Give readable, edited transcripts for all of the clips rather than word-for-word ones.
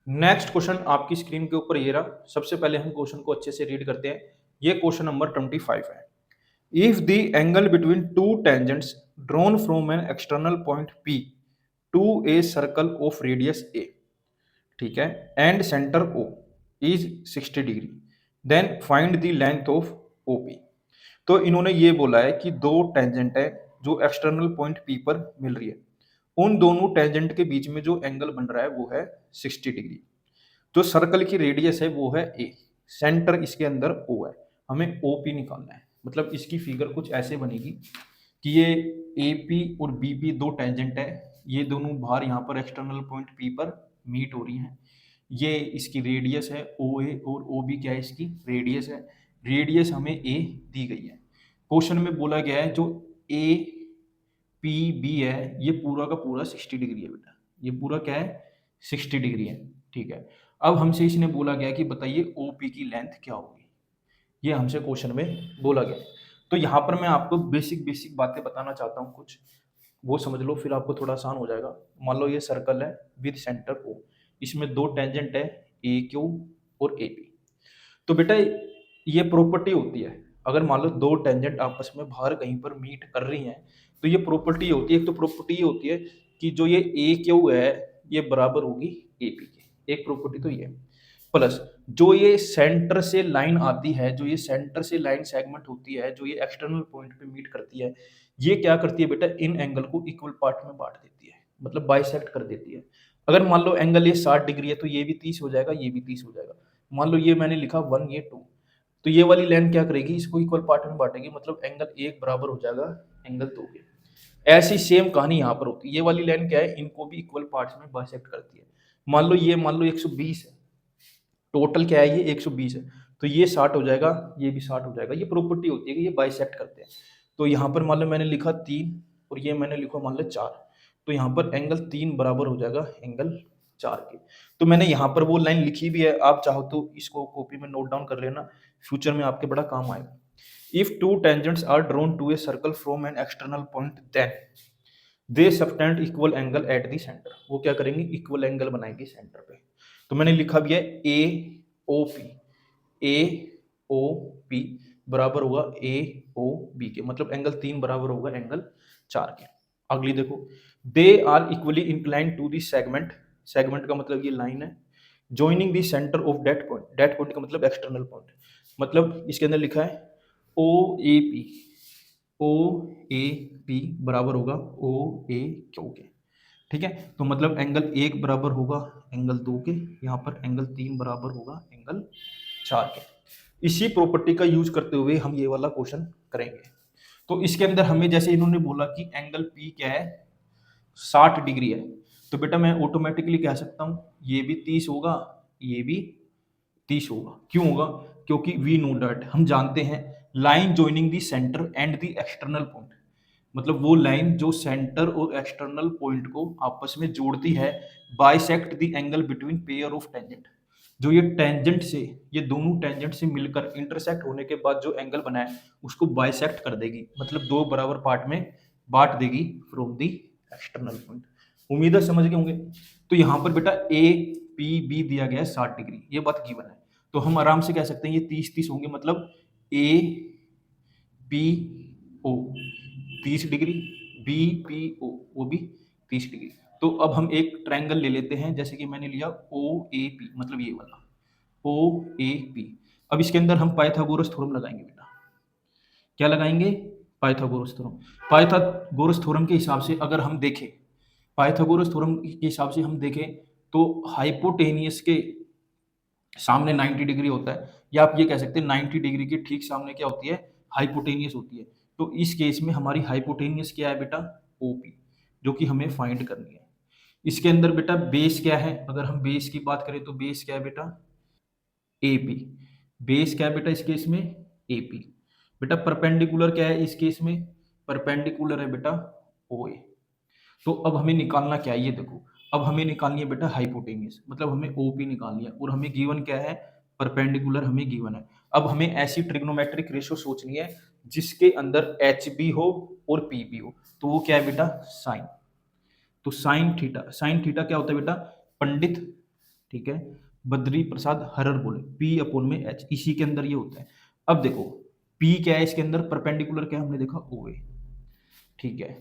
Next question आपकी screen के ऊपर ये रहा। सबसे पहले हम क्वेश्चन को अच्छे से रीड करते हैं। ये क्वेश्चन नंबर 25 है। If the angle between two tangents drawn from an external point P to a circle of radius A, ठीक है, एंड सेंटर O इज 60 डिग्री, then find the length of OP। तो इन्होंने ये बोला है कि दो टेंजेंट है जो एक्सटर्नल पॉइंट P पर मिल रही है, उन दोनों टेंजेंट के बीच में जो एंगल बन रहा है वो है 60 डिग्री। जो सर्कल की रेडियस है वो है A, सेंटर इसके अंदर O है, हमें OP निकालना है। मतलब इसकी फिगर कुछ ऐसे बनेगी कि ये AP और BP दो टेंजेंट है, ये दोनों बाहर यहाँ पर एक्सटर्नल पॉइंट P पर मीट हो रही हैं। ये इसकी रेडियस है OA और OB क्या है, इसकी रेडियस है। रेडियस हमें A दी गई है। क्वेश्चन में बोला गया है जो APB है ये पूरा का पूरा 60 डिग्री है बेटा, ये पूरा क्या है 60 डिग्री है, ठीक है। अब हमसे इसने बोला गया कि बताइए OP की लेंथ क्या होगी, ये हमसे क्वेश्चन में बोला गया। तो यहाँ पर मैं आपको बेसिक बेसिक बातें बताना चाहता हूँ कुछ, वो समझ लो फिर आपको थोड़ा आसान हो जाएगा। मान लो ये सर्कल है विद सेंटर O, इसमें दो टेंजेंट है AQ और AP। तो बेटा ये प्रॉपर्टी होती है, अगर मान लो दो टेंजेंट आपस में बाहर कहीं पर मीट कर रही हैं तो ये प्रॉपर्टी होती है। एक तो प्रॉपर्टी ये होती है कि जो ये AQ है ये बराबर होगी AP के, एक प्रॉपर्टी तो ये। प्लस जो ये सेंटर से लाइन आती है, जो ये सेंटर से लाइन सेगमेंट होती है, जो ये एक्सटर्नल पॉइंट पे मीट करती है, ये क्या करती है बेटा, इन एंगल को इक्वल पार्ट में बांट देती है, मतलब बाइसेक्ट कर देती है। अगर मान लो एंगल ये 60 डिग्री है तो ये भी 30 हो जाएगा, ये भी 30 हो जाएगा। मान लो ये मैंने लिखा 1, ये 2, तो ये वाली लाइन क्या करेगी, इसको इक्वल पार्ट में बांटेगी, मतलब एंगल एक बराबर हो जाएगा एंगल 2 के। ऐसी सेम कहानी यहाँ पर होती है, ये वाली लाइन क्या है, इनको भी इक्वल पार्ट्स में बाइसेक्ट करती है। मान लो 120 है, टोटल क्या है ये 120 है, तो ये 60 हो जाएगा, ये भी 60 हो जाएगा। ये प्रॉपर्टी होती है कि ये बाइसेक्ट करते हैं। तो यहाँ पर मान लो मैंने लिखा 3 और ये मैंने लिखा मान लो 4, तो यहाँ पर एंगल 3 बराबर हो जाएगा एंगल 4 के। तो मैंने यहाँ पर वो लाइन लिखी भी है, आप चाहो तो इसको कॉपी में नोट डाउन कर लेना, फ्यूचर में आपके बड़ा काम आएगा। If two tangents are drawn to a circle from an external point then they subtend equal angle at the centre. वो क्या करेंगे, इक्वल एंगल बनाएंगे सेंटर पे। तो मैंने लिखा भी है ए ओ पी बराबर होगा AOB के, मतलब एंगल 3 बराबर होगा एंगल 4 के। अगली देखो, they are equally incline to the segment, segment का मतलब ये लाइन है, joining the centre of that point, that point का मतलब एक्सटर्नल पॉइंट, मतलब इसके अंदर लिखा है OAP, OAP बराबर होगा OAQ के, ठीक है। तो मतलब एंगल 1 बराबर होगा एंगल 2 के, यहाँ पर एंगल 3 बराबर होगा एंगल 4 के। इसी प्रॉपर्टी का यूज करते हुए हम ये वाला क्वेश्चन करेंगे। तो इसके अंदर हमें जैसे इन्होंने बोला कि एंगल P क्या है 60 डिग्री है, तो बेटा मैं ऑटोमेटिकली कह सकता हूँ ये भी 30 होगा, ये भी 30 होगा। क्यों होगा, क्योंकि वी नो दैट, हम जानते हैं line joining the centre and the external point, मतलब वो लाइन जो सेंटर और एक्सटर्नल पॉइंट को आपस में जोड़ती है, bisect the angle between pair of tangent. जो ये टेंजेंट से, ये दोनों टेंजेंट से मिलकर इंटरसेक्ट होने के बाद जो एंगल बना है उसको बाइसेक्ट कर देगी, मतलब दो बराबर पार्ट में बांट देगी फ्रॉम द एक्सटर्नल पॉइंट। उम्मीद है समझ गए होंगे। तो यहाँ पर बेटा APB दिया गया है 60 डिग्री, ये बात गिवन है। तो हम आराम से कह सकते हैं ये 30-30 होंगे, मतलब APO 30 डिग्री, BPO वो भी 30 डिग्री। तो अब हम एक ट्रायंगल ले लेते हैं, जैसे कि मैंने लिया OAP, मतलब ये वाला OAP। अब इसके अंदर हम पाइथागोरस थ्योरम लगाएंगे बेटा। क्या लगाएंगे, पाइथागोरस थ्योरम। पाइथागोरस थ्योरम के हिसाब से अगर हम देखें, पाइथागोरस थ्योरम के हिसाब से हम देखें तो हाइपोटेनियस के सामने 90 डिग्री होता है, या आप ये कह सकते हैं 90 डिग्री के ठीक सामने क्या होती है, हाइपोटेनियस होती है। तो इस केस में हमारी हाइपोटेनियस क्या है बेटा, OP, जो कि हमें फाइंड करनी है। इसके अंदर बेटा बेस क्या है, अगर हम बेस की बात करें तो बेस क्या है बेटा, AP। बेस क्या है बेटा इस केस में, AP। बेटा परपेंडिकुलर क्या है इस केस में, परपेंडिकुलर है बेटा OA। तो अब हमें निकालना क्या है, ये देखो, अब हमें निकालनी है बेटा हाइपोटेन्यूज, मतलब हमें OP निकालनी है, और हमें गिवन क्या है, परपेंडिकुलर हमें गिवन है। अब हमें ऐसी ट्रिग्नोमेट्रिक रेशियो सोचनी है जिसके अंदर HB हो और PB हो, तो वो क्या है बेटा, साइन। तो साइन थीटा, साइन थीटा क्या होता है बेटा, पंडित ठीक है। बद्री प्रसाद हरर बोले, पी अपोन में एच, इसी के अंदर ये होता है। अब देखो पी क्या है इसके अंदर, परपेंडिकुलर क्या है हमने देखा, ओ ए, ठीक है।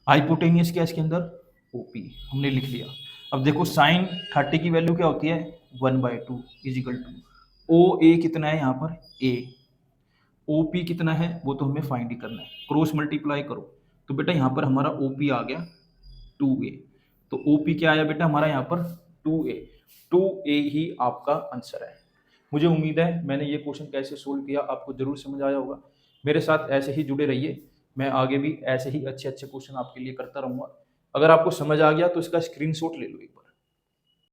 हाइपोटेनियस क्या है इसके अंदर, ओपी, हमने लिख लिया। अब देखो साइन 30 की वैल्यू क्या होती है, 1/2 इजिकल टू ओ ए कितना है यहाँ पर, ए, ओपी कितना है वो तो हमें फाइंड ही करना है, क्रॉस मल्टीप्लाई करो तो बेटा यहाँ पर हमारा ओपी आ गया 2a, तो ओपी क्या आया बेटा हमारा यहाँ पर 2a, 2a ही आपका आंसर है। मुझे उम्मीद है मैंने ये क्वेश्चन कैसे सोल्व किया आपको जरूर समझ आया होगा। मेरे साथ ऐसे ही जुड़े रहिए, मैं आगे भी ऐसे ही अच्छे अच्छे क्वेश्चन आपके लिए करता रहूंगा। अगर आपको समझ आ गया तो इसका स्क्रीनशॉट ले लो एक बार।